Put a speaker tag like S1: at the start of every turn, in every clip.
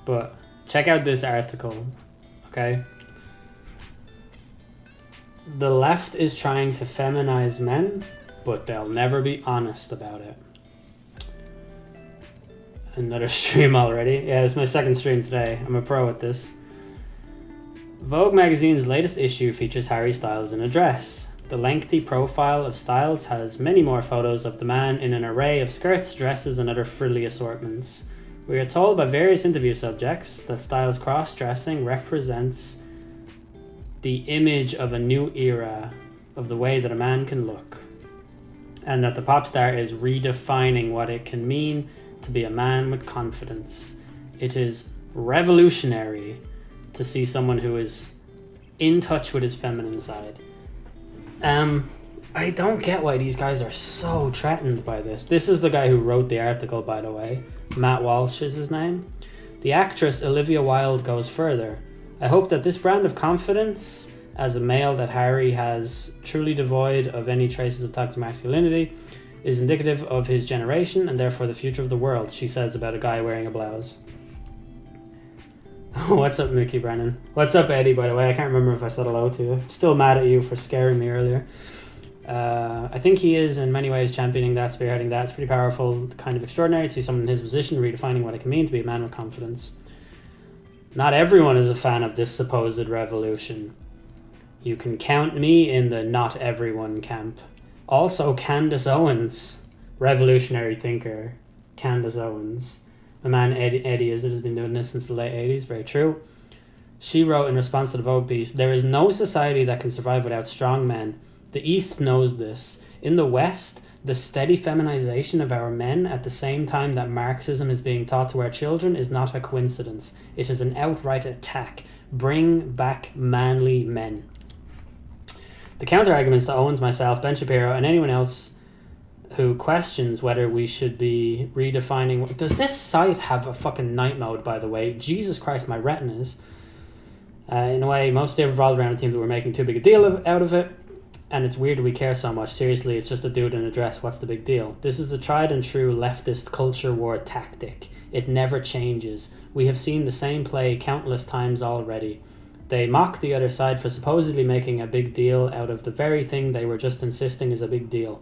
S1: but check out this article, okay? The left is trying to feminize men, but they'll never be honest about it. Another stream already. Yeah, it's my second stream today. I'm a pro at this. Vogue magazine's latest issue features Harry Styles in a dress. The lengthy profile of Styles has many more photos of the man in an array of skirts, dresses, and other frilly assortments. We are told by various interview subjects that Styles' cross-dressing represents the image of a new era of the way that a man can look, and that the pop star is redefining what it can mean to be a man with confidence. It is revolutionary to see someone who is in touch with his feminine side. I don't get why these guys are so threatened by this. This is the guy who wrote the article, by the way. Matt Walsh is his name. The actress Olivia Wilde goes further. I hope that this brand of confidence as a male that Harry has, truly devoid of any traces of toxic masculinity, is indicative of his generation and therefore the future of the world, she says about a guy wearing a blouse. What's up, Mickey Brennan? What's up, Eddie, by the way? I can't remember if I said hello to you. Still mad at you for scaring me earlier. I think he is in many ways championing that, spearheading that. It's pretty powerful, kind of extraordinary to see someone in his position redefining what it can mean to be a man with confidence. Not everyone is a fan of this supposed revolution. You can count me in the not everyone camp. Also, Candace Owens, revolutionary thinker, Candace Owens. My man Eddie Izzard has been doing this since the late 80s, very true. She wrote in response to the Vogue piece, "There is no society that can survive without strong men. The East knows this. In the West, the steady feminization of our men at the same time that Marxism is being taught to our children is not a coincidence. It is an outright attack. Bring back manly men." The counter-arguments to Owens, myself, Ben Shapiro, and anyone else who questions whether we should be redefining... Does this site have a fucking night mode, by the way? Jesus Christ, my retinas. In a way, most have revolved around a team that we're making too big a deal out of it. And it's weird we care so much. Seriously, it's just a dude in a dress. What's the big deal? This is a tried and true leftist culture war tactic. It never changes. We have seen the same play countless times already. They mock the other side for supposedly making a big deal out of the very thing they were just insisting is a big deal.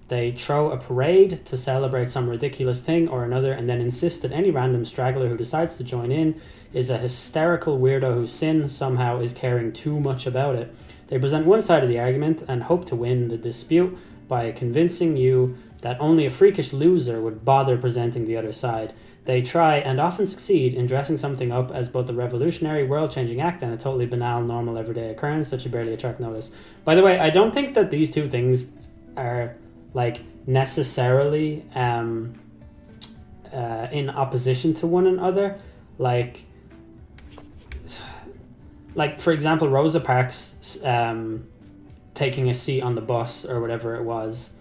S1: They throw a parade to celebrate some ridiculous thing or another and then insist that any random straggler who decides to join in is a hysterical weirdo whose sin somehow is caring too much about it. They present one side of the argument and hope to win the dispute by convincing you that only a freakish loser would bother presenting the other side. They try, and often succeed, in dressing something up as both a revolutionary, world-changing act and a totally banal, normal, everyday occurrence that should barely attract notice. By the way, I don't think that these two things are, necessarily in opposition to one another. Like, for example, Rosa Parks taking a seat on the bus or whatever it was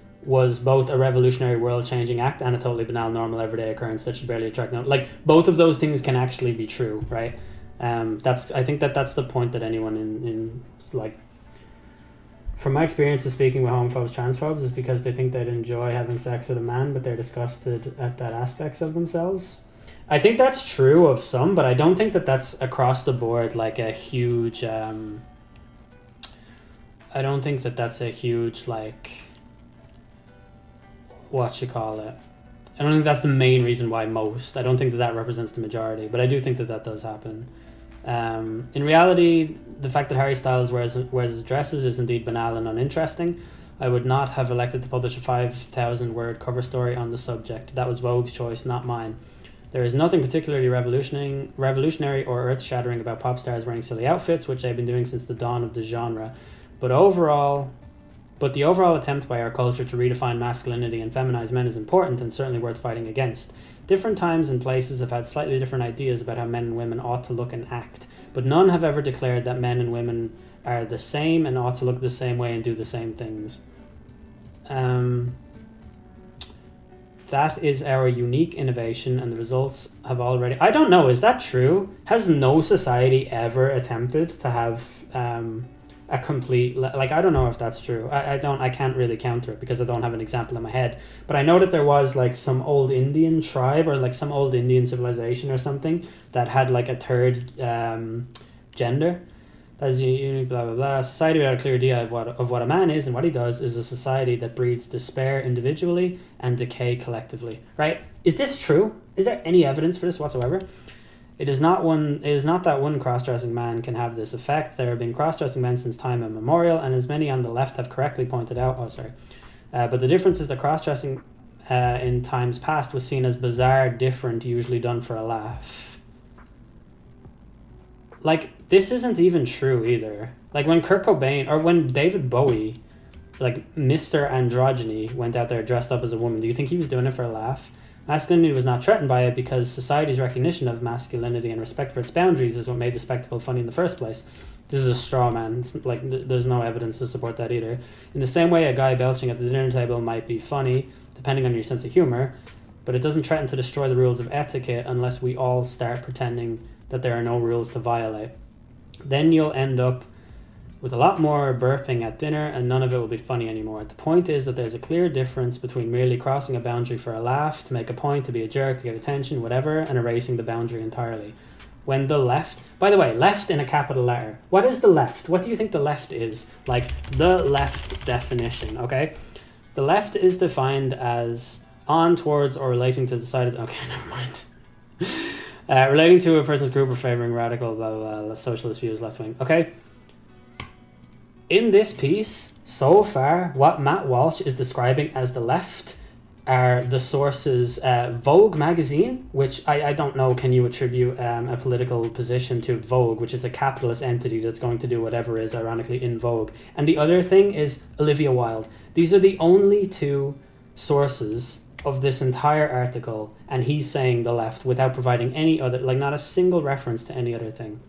S1: both a revolutionary, world-changing act and a totally banal, normal, everyday occurrence that should barely attract notice. Both of those things can actually be true, right? I think that's the point that anyone in from my experience of speaking with homophobes, transphobes, is because they think they'd enjoy having sex with a man, but they're disgusted at that aspects of themselves. I think that's true of some, but I don't think that that's across the board a huge... I don't think that that's a huge, what you call it. I don't think that's the main reason why most. I don't think that represents the majority, but I do think that does happen. In reality, the fact that Harry Styles wears his dresses is indeed banal and uninteresting. I would not have elected to publish a 5,000-word cover story on the subject. That was Vogue's choice, not mine. There is nothing particularly revolutionary or earth-shattering about pop stars wearing silly outfits, which they've been doing since the dawn of the genre. But the overall attempt by our culture to redefine masculinity and feminize men is important and certainly worth fighting against. Different times and places have had slightly different ideas about how men and women ought to look and act, but none have ever declared that men and women are the same and ought to look the same way and do the same things. That is our unique innovation, and the results have already... I don't know, is that true? Has no society ever attempted to have a complete, like, I don't know if that's true. I can't really counter it because I don't have an example in my head, but I know that there was like some old Indian tribe or like some old Indian civilization or something that had like a third gender. As you blah blah blah. Society without a clear idea of what a man is and what he does is a society that breeds despair individually and decay collectively. Right? Is this true? Is there any evidence for this whatsoever? It is not that one cross-dressing man can have this effect. There have been cross-dressing men since time immemorial, and as many on the left have correctly pointed out. But the difference is that cross-dressing in times past was seen as bizarre, different, usually done for a laugh. Like, this isn't even true either. Like, when Kurt Cobain, or when David Bowie, like Mr. Androgyny, went out there dressed up as a woman, do you think he was doing it for a laugh? Masculinity was not threatened by it because society's recognition of masculinity and respect for its boundaries is what made the spectacle funny in the first place. This is a straw man. It's like, there's no evidence to support that either. In the same way, a guy belching at the dinner table might be funny, depending on your sense of humor, but it doesn't threaten to destroy the rules of etiquette unless we all start pretending that there are no rules to violate. Then you'll end up with a lot more burping at dinner and none of it will be funny anymore. The point is that there's a clear difference between merely crossing a boundary for a laugh, to make a point, to be a jerk, to get attention, whatever, and erasing the boundary entirely. When the left, by the way, left in a capital letter. What is the left? What do you think the left is? Like, the left definition, okay? The left is defined as on, towards, or relating to the side of... Okay, never mind. Relating to a person's group or favoring radical, blah, blah, blah, socialist views, left wing. Okay? In this piece, so far, what Matt Walsh is describing as the left are the sources Vogue magazine, which I don't know, can you attribute a political position to Vogue, which is a capitalist entity that's going to do whatever is ironically in vogue. And the other thing is Olivia Wilde. These are the only two sources of this entire article, and he's saying the left without providing any other, like not a single reference to any other thing.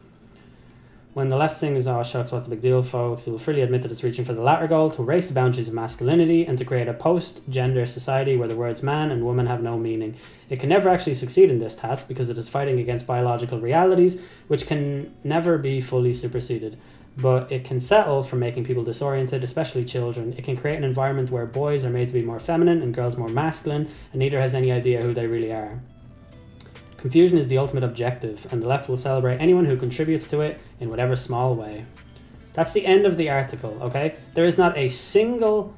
S1: When the left sings, "Oh shucks, what's the big deal, folks?" It will freely admit that it's reaching for the latter goal, to erase the boundaries of masculinity and to create a post-gender society where the words man and woman have no meaning. It can never actually succeed in this task because it is fighting against biological realities which can never be fully superseded. But it can settle for making people disoriented, especially children. It can create an environment where boys are made to be more feminine and girls more masculine, and neither has any idea who they really are. Confusion is the ultimate objective, and the left will celebrate anyone who contributes to it in whatever small way. That's the end of the article, okay? There is not a single,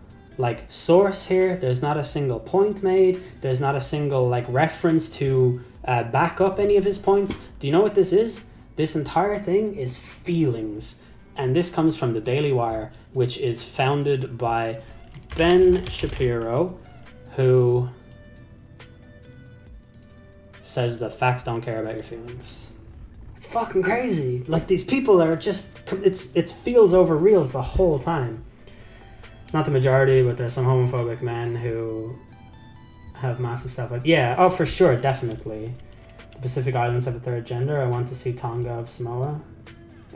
S1: source here. There's not a single point made. There's not a single, reference to back up any of his points. Do you know what this is? This entire thing is feelings. And this comes from the Daily Wire, which is founded by Ben Shapiro, who says that facts don't care about your feelings. It's fucking crazy. Like, these people are just, it's feels over reals the whole time. Not the majority, but there's some homophobic men who have massive stuff like, yeah, oh, for sure, definitely. The Pacific Islands have a third gender. I want to see Tonga of Samoa.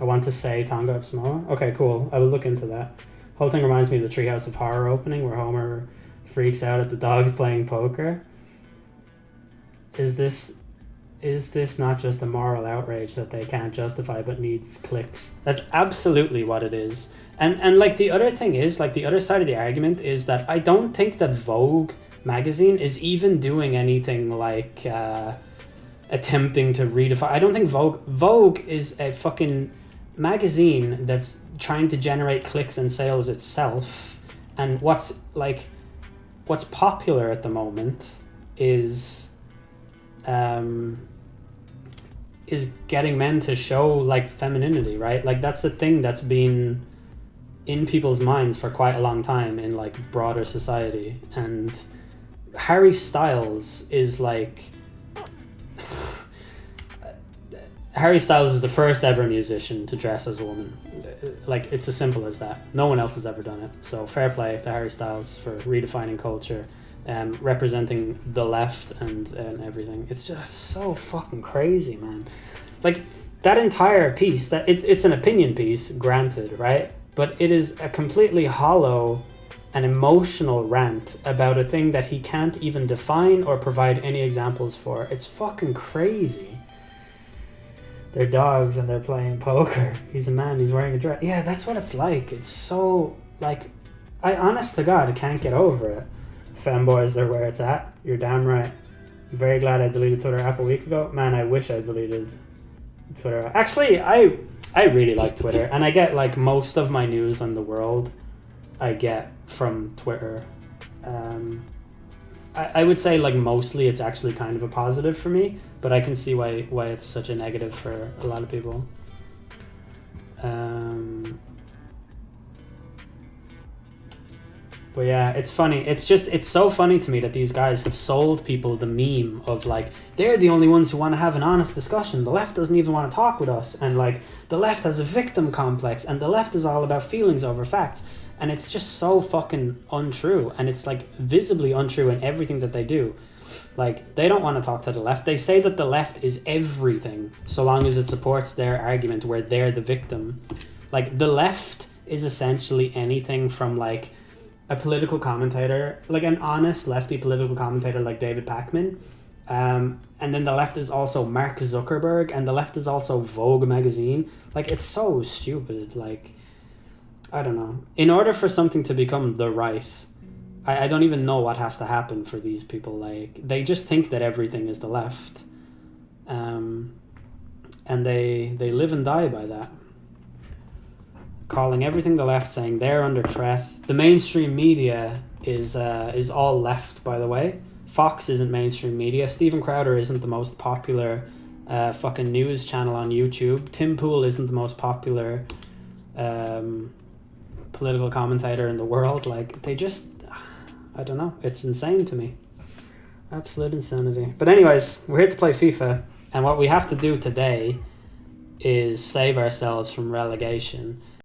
S1: I want to say Tonga of Samoa. Okay, cool. I will look into that. Whole thing reminds me of the Treehouse of Horror opening where Homer freaks out at the dogs playing poker. Is this not just a moral outrage that they can't justify but needs clicks? That's absolutely what it is. And the other thing is, the other side of the argument is that I don't think that Vogue magazine is even doing anything attempting to redefine. I don't think Vogue is a fucking magazine that's trying to generate clicks and sales itself. And what's popular at the moment is getting men to show femininity, right? That's the thing that's been in people's minds for quite a long time in broader society. And Harry Styles is Harry Styles is the first ever musician to dress as a woman. It's as simple as that. No one else has ever done it. So fair play to Harry Styles for redefining culture, representing the left and everything. It's just so fucking crazy, man. That entire piece, that it's an opinion piece, granted, right? But it is a completely hollow and emotional rant about a thing that he can't even define or provide any examples for. It's fucking crazy. their dogs and they're playing poker. He's a man, he's wearing a dress. Yeah, that's what it's like. It's so, like, I honest to God can't get over it. Femboys are where it's at. You're damn right. I'm very glad I deleted Twitter app a week ago. Man, I wish I deleted Twitter. Actually, I really like Twitter, and I get like most of my news on the world I get from Twitter. I would say like mostly it's actually kind of a positive for me, but I can see why it's such a negative for a lot of people. But yeah, it's funny. It's so funny to me that these guys have sold people the meme of like, they're the only ones who want to have an honest discussion. The left doesn't even want to talk with us. And like, the left has a victim complex and the left is all about feelings over facts. And it's just so fucking untrue. And it's like visibly untrue in everything that they do. Like, they don't want to talk to the left. They say that the left is everything so long as it supports their argument where they're the victim. Like, the left is essentially anything from like a political commentator, like an honest lefty political commentator like David Pakman. And then the left is also Mark Zuckerberg, and the left is also Vogue magazine. Like, it's so stupid. Like, I don't know. In order for something to become the right, I don't even know what has to happen for these people. Like, they just think that everything is the left. And they live and die by that. Calling everything the left, saying they're under threat. The mainstream media is all left, by the way. Fox isn't mainstream media. Stephen Crowder isn't the most popular fucking news channel on YouTube. Tim Pool isn't the most popular political commentator in the world. Like, they just, I don't know. It's insane to me. Absolute insanity. But anyways, we're here to play FIFA, and what we have to do today is save ourselves from relegation.